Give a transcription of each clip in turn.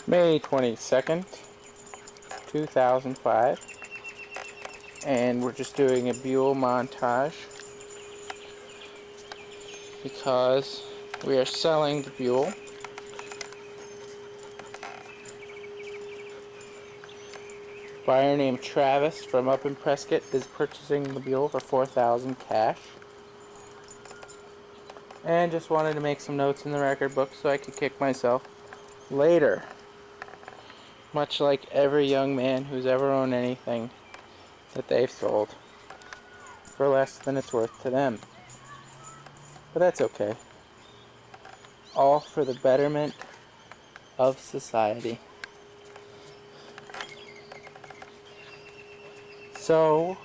May 22nd, 2005, and we're just doing a Buell montage because we are selling the Buell. Buyer named Travis from up in Prescott is purchasing the Buell for $4,000 cash. And just wanted to make some notes in the record book so I could kick myself later. Much like every young man who's ever owned anything that they've sold for less than it's worth to them. But that's okay. All for the betterment of society. So,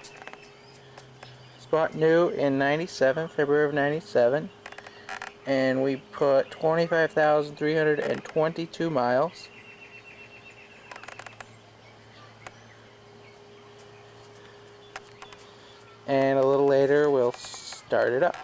it's bought new in '97, February of '97, and we put 25,322 miles. And a little later we'll start it up.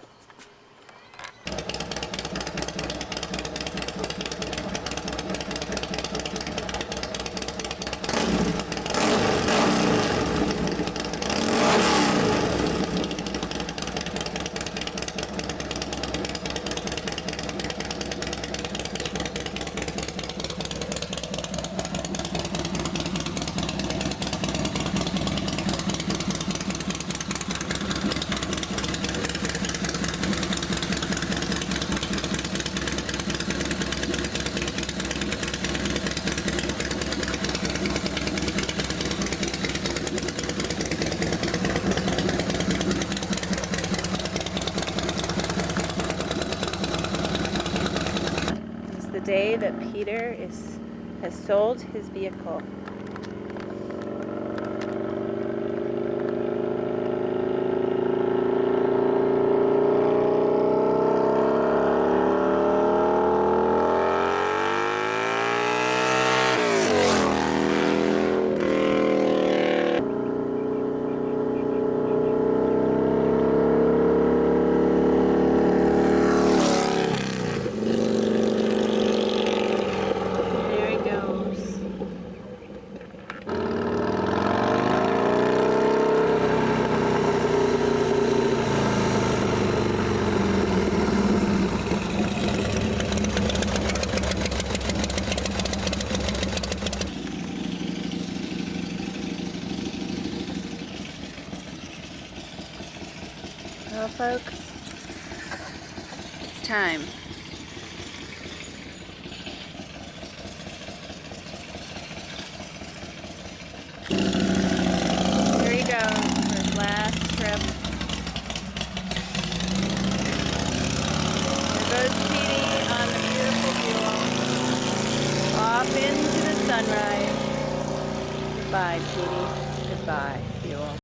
The day that Peter has sold his vehicle. Well, folks, it's time. Here he goes for his last trip. There goes Petey on the beautiful Buell. Off into the sunrise. Goodbye, Petey. Goodbye, Buell.